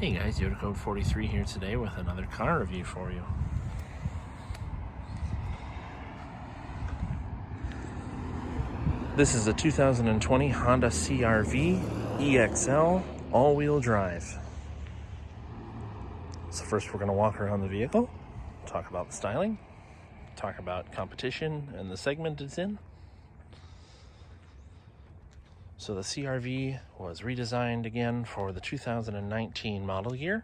Hey guys, Yoda Code 43 here today with another car review for you. This is a 2020 Honda CR-V EXL all-wheel drive. So first we're going to walk around the vehicle, talk about the styling, talk about competition and the segment it's in. So the CR-V was redesigned again for the 2019 model year.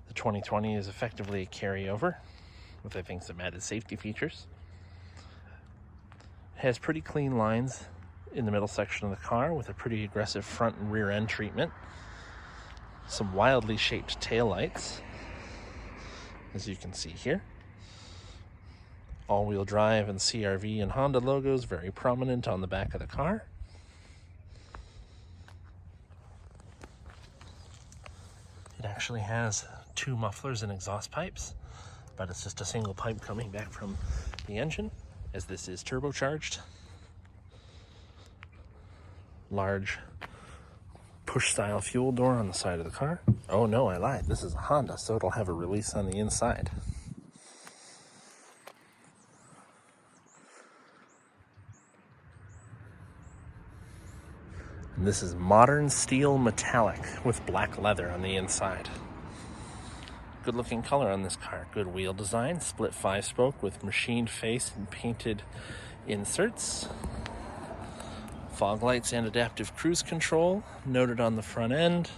The 2020 is effectively a carryover with, I think, some added safety features. It has pretty clean lines in the middle section of the car with a pretty aggressive front and rear end treatment. Some wildly shaped taillights, as you can see here. All-wheel drive and CR-V and Honda logos very prominent on the back of the car. It actually has two mufflers and exhaust pipes, but it's just a single pipe coming back from the engine, as this is turbocharged. Large push-style fuel door on the side of the car. Oh no, I lied. This is a Honda, so it'll have a release on the inside. And this is modern steel metallic with black leather on the inside. Good looking color on this car. Good wheel design, split 5-spoke with machined face and painted inserts. Fog lights and adaptive cruise control noted on the front end.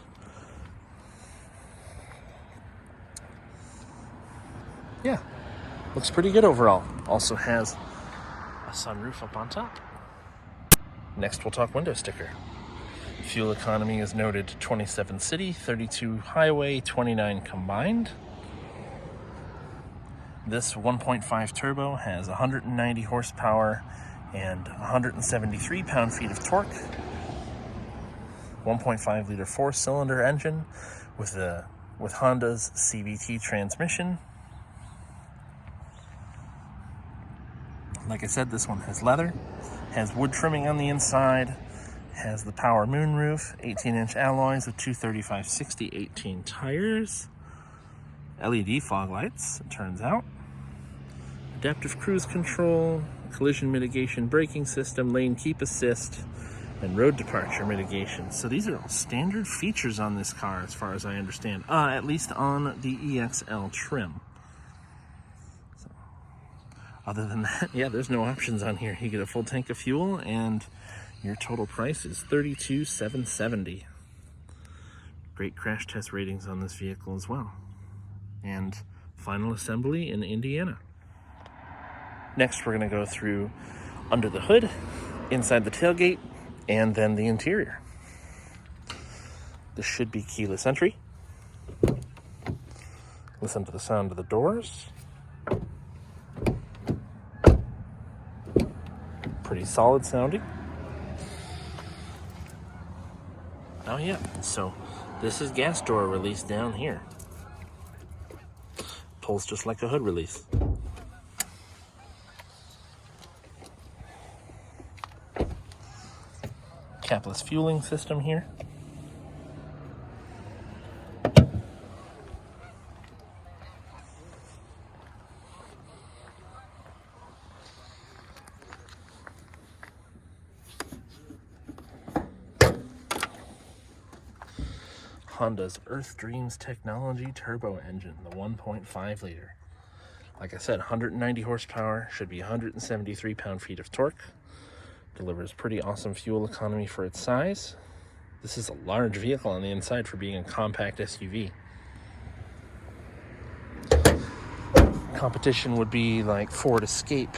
Yeah, looks pretty good overall. Also has a sunroof up on top. Next we'll talk window sticker. Fuel economy is noted 27 city, 32 highway, 29 combined. This 1.5 turbo has 190 horsepower and 173 pound-feet of torque. 1.5 liter 4-cylinder engine with Honda's CVT transmission. Like I said, this one has leather, has wood trimming on the inside, has the power moonroof, 18-inch alloys with 235/60 18 tires, LED fog lights, it turns out, adaptive cruise control, collision mitigation braking system, lane keep assist, and road departure mitigation. So these are all standard features on this car as far as I understand, at least on the EXL trim. So, other than that, yeah, there's no options on here. You get a full tank of fuel and your total price is $32,770. Great crash test ratings on this vehicle as well. And final assembly in Indiana. Next, we're going to go through under the hood, inside the tailgate, and then the interior. This should be keyless entry. Listen to the sound of the doors. Pretty solid sounding. Oh yeah, so this is gas door release down here. Pulls just like a hood release. Capless fueling system here. Honda's Earth Dreams Technology turbo engine, the 1.5 liter. Like I said, 190 horsepower, should be 173 pound-feet of torque. Delivers pretty awesome fuel economy for its size. This is a large vehicle on the inside for being a compact SUV. Competition would be like Ford Escape,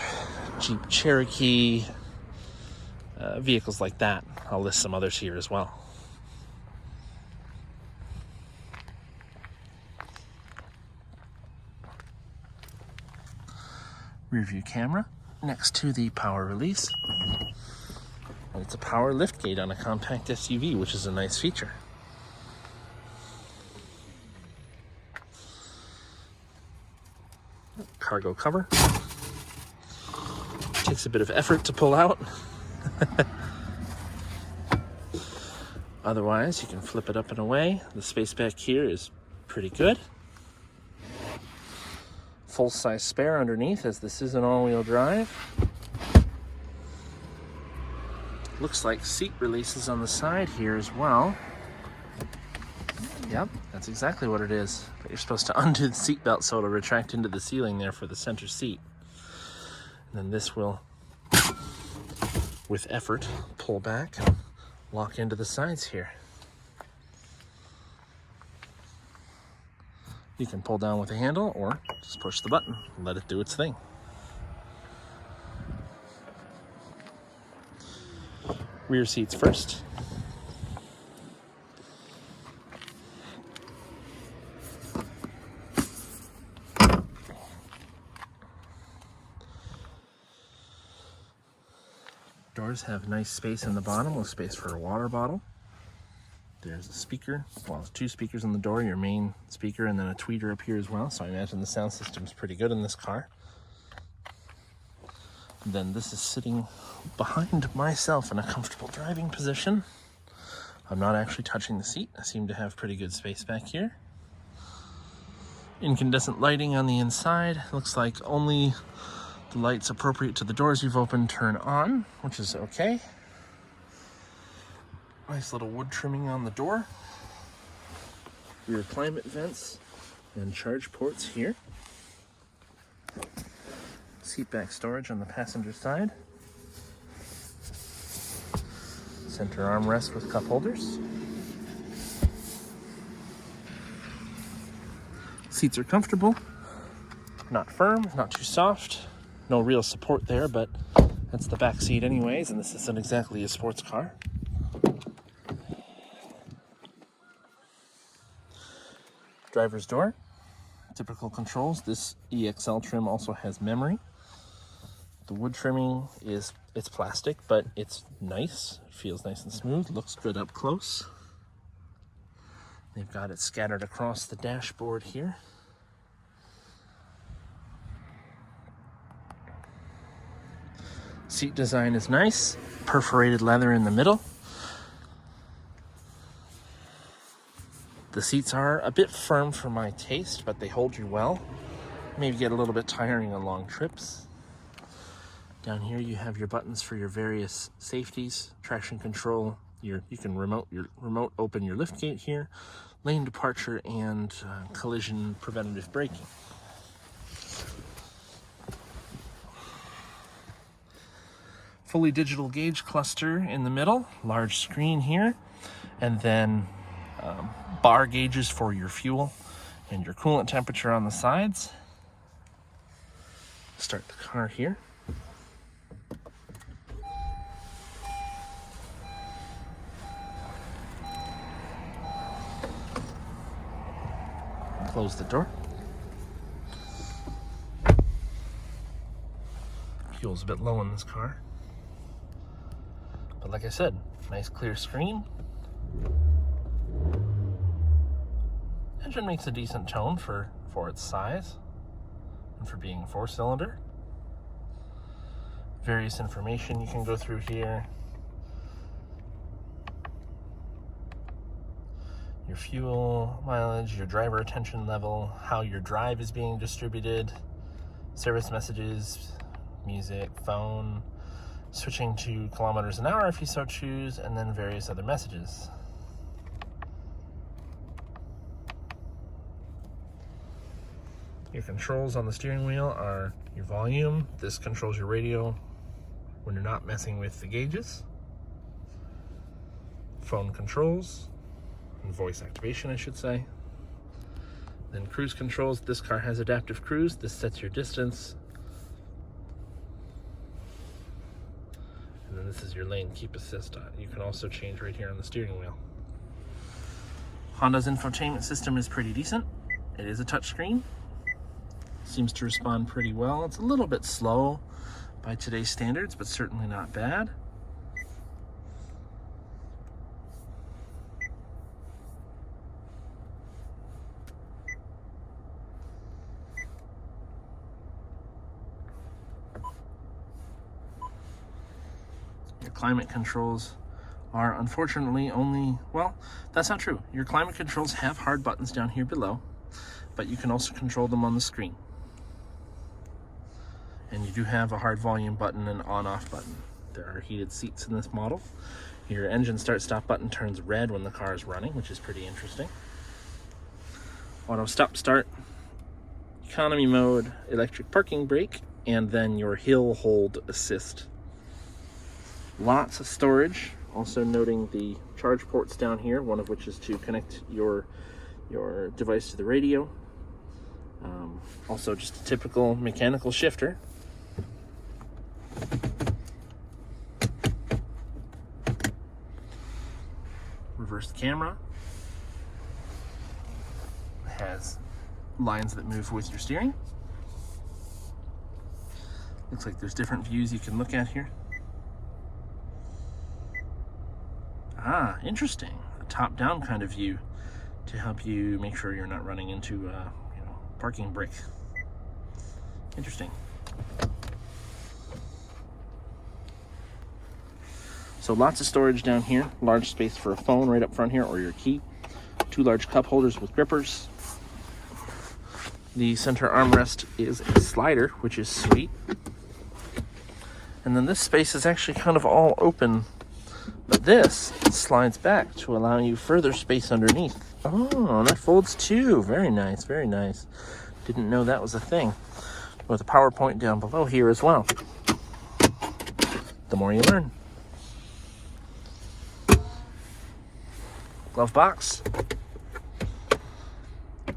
Jeep Cherokee, vehicles like that. I'll list some others here as well. Rear view camera next to the power release. And it's a power liftgate on a compact SUV, which is a nice feature. Cargo cover. Takes a bit of effort to pull out. Otherwise, you can flip it up and away. The space back here is pretty good. Full-size spare underneath, as this is an all-wheel drive. Looks like seat releases on the side here as well. Yep, that's exactly what it is. But you're supposed to undo the seat belt so it'll retract into the ceiling there for the center seat. And then this will, with effort, pull back and lock into the sides here. You can pull down with a handle or just push the button and let it do its thing. Rear seats first. Doors have nice space in the bottom with space for a water bottle. There's a speaker, well, two speakers in the door, your main speaker, and then a tweeter up here as well. So I imagine the sound system's pretty good in this car. And then this is sitting behind myself in a comfortable driving position. I'm not actually touching the seat. I seem to have pretty good space back here. Incandescent lighting on the inside. Looks like only the lights appropriate to the doors you've opened turn on, which is okay. Nice little wood trimming on the door. Rear climate vents and charge ports here. Seat back storage on the passenger side. Center armrest with cup holders. Seats are comfortable, not firm, not too soft. No real support there, but that's the back seat anyways, and this isn't exactly a sports car. Driver's door, typical controls. This EXL trim also has memory. The wood trimming it's plastic, but it's nice. It feels nice and smooth, looks good up close. They've got it scattered across the dashboard here. Seat design is nice, perforated leather in the middle. The seats are a bit firm for my taste, but they hold you well. Maybe get a little bit tiring on long trips. Down here you have your buttons for your various safeties, traction control. You can remote open your lift gate here, lane departure, and collision preventative braking. Fully digital gauge cluster in the middle, large screen here, and then bar gauges for your fuel and your coolant temperature on the sides. Start the car here. Close the door. Fuel's a bit low in this car. But like I said, nice clear screen. Engine makes a decent tone for its size and for being a 4-cylinder. Various information you can go through here. Your fuel mileage, your driver attention level, how your drive is being distributed, service messages, music, phone, switching to kilometers an hour if you so choose, and then various other messages. Your controls on the steering wheel are your volume. This controls your radio when you're not messing with the gauges. Phone controls, and voice activation, I should say. Then cruise controls. This car has adaptive cruise. This sets your distance. And then this is your lane keep assist. You can also change right here on the steering wheel. Honda's infotainment system is pretty decent. It is a touchscreen. Seems to respond pretty well. It's a little bit slow by today's standards, but certainly not bad. Your climate controls are unfortunately only, well, that's not true. Your climate controls have hard buttons down here below, but you can also control them on the screen. And you do have a hard volume button and on-off button. There are heated seats in this model. Your engine start-stop button turns red when the car is running, which is pretty interesting. Auto stop-start, economy mode, electric parking brake, and then your hill hold assist. Lots of storage. Also noting the charge ports down here, one of which is to connect your device to the radio. Also just a typical mechanical shifter. Reverse camera. Has lines that move with your steering. Looks like there's different views you can look at here. Ah, interesting. A top-down kind of view to help you make sure you're not running into parking brake. Interesting. So lots of storage down here. Large space for a phone right up front here, or your key. 2 large cup holders with grippers. The center armrest is a slider, which is sweet. And then this space is actually kind of all open, but this slides back to allow you further space underneath. Oh, that folds too. Very nice, very nice. Didn't know that was a thing. With a power point down below here as well. The more you learn. Glove box.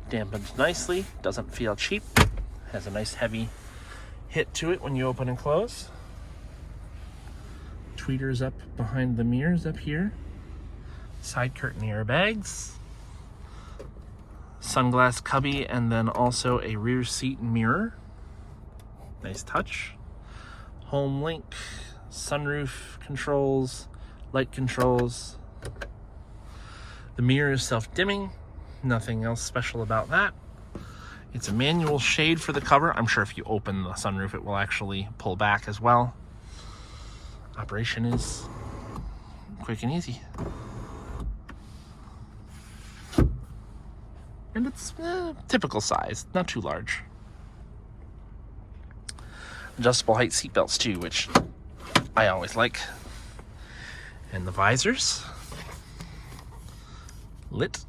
Dampens nicely, doesn't feel cheap. Has a nice heavy hit to it when you open and close. Tweeters up behind the mirrors up here. Side curtain airbags. Sunglass cubby, and then also a rear seat mirror. Nice touch. Home link, sunroof controls, light controls. The mirror is self-dimming. Nothing else special about that. It's a manual shade for the cover. I'm sure if you open the sunroof, it will actually pull back as well. Operation is quick and easy. And it's typical size, not too large. Adjustable height seatbelts too, which I always like. And the visors. Lit.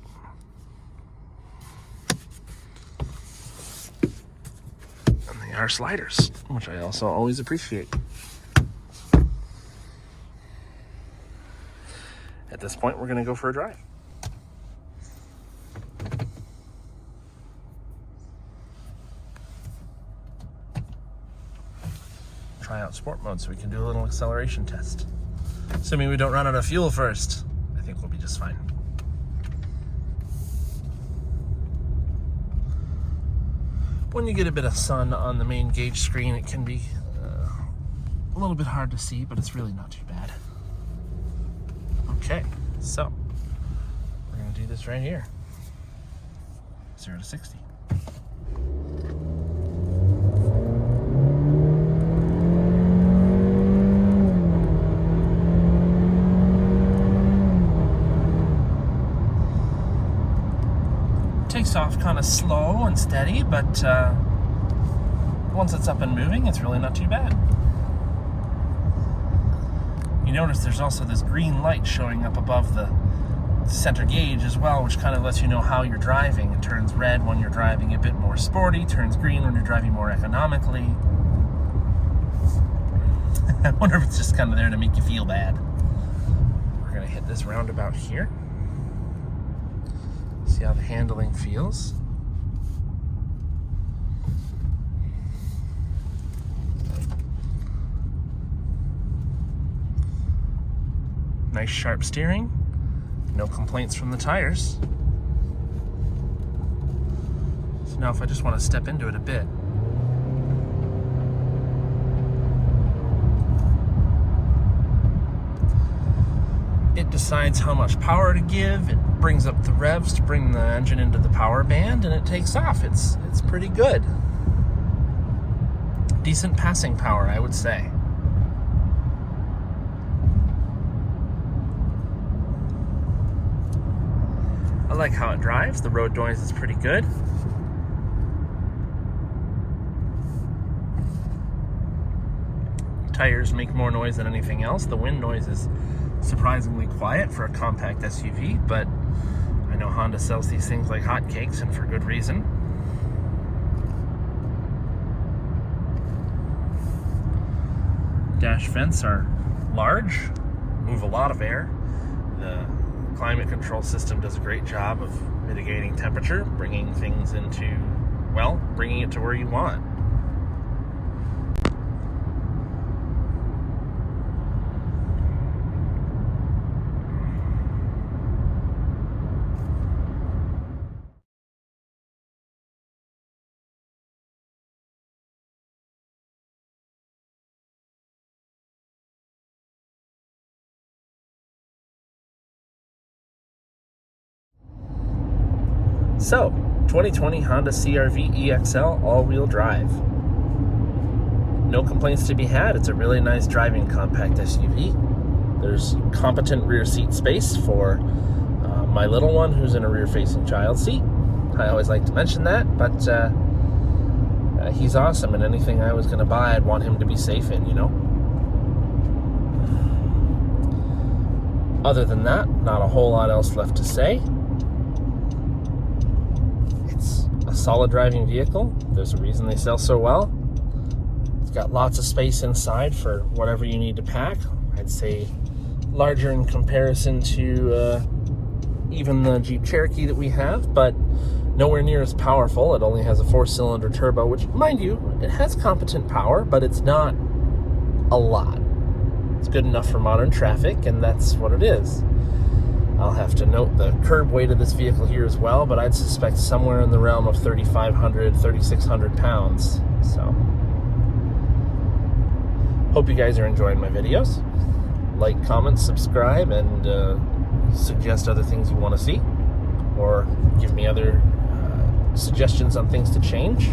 And they are sliders, which I also always appreciate. At this point, we're going to go for a drive. Try out sport mode so we can do a little acceleration test. Assuming we don't run out of fuel first, I think we'll be just fine. When you get a bit of sun on the main gauge screen, it can be a little bit hard to see, but it's really not too bad. Okay, so we're going to do this right here. 0 to 60. Takes off kind of slow and steady, but once it's up and moving, it's really not too bad. You notice there's also this green light showing up above the center gauge as well, which kind of lets you know how you're driving. It turns red when you're driving a bit more sporty, turns green when you're driving more economically. I wonder if it's just kind of there to make you feel bad. We're going to hit this roundabout here. See how the handling feels. Nice sharp steering. No complaints from the tires. So now if I just want to step into it a bit. It decides how much power to give. It brings up the revs to bring the engine into the power band, and it takes off. It's pretty good. Decent passing power, I would say. I like how it drives. The road noise is pretty good. Tires make more noise than anything else. The wind noise is surprisingly quiet for a compact SUV, but I know Honda sells these things like hotcakes, and for good reason. Dash vents are large, move a lot of air. The climate control system does a great job of mitigating temperature, bringing things into, well, bringing it to where you want. So, 2020 Honda CR-V EXL all-wheel drive. No complaints to be had. It's a really nice driving compact SUV. There's competent rear seat space for my little one who's in a rear-facing child seat. I always like to mention that, but he's awesome, and anything I was going to buy, I'd want him to be safe in, you know? Other than that, not a whole lot else left to say. Solid driving vehicle. There's a reason they sell so well. It's got lots of space inside for whatever you need to pack. I'd say larger in comparison to even the Jeep Cherokee that we have, but nowhere near as powerful. It only has a 4-cylinder turbo, which, mind you, it has competent power, but it's not a lot. It's good enough for modern traffic, and that's what it is. I'll have to note the curb weight of this vehicle here as well, but I'd suspect somewhere in the realm of 3,500, 3,600 pounds. So, hope you guys are enjoying my videos. Like, comment, subscribe, and suggest other things you want to see, or give me other suggestions on things to change.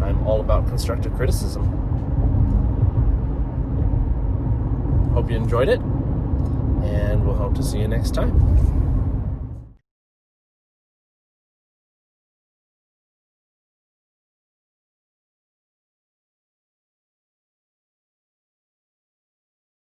I'm all about constructive criticism. Hope you enjoyed it, and we'll hope to see you next time.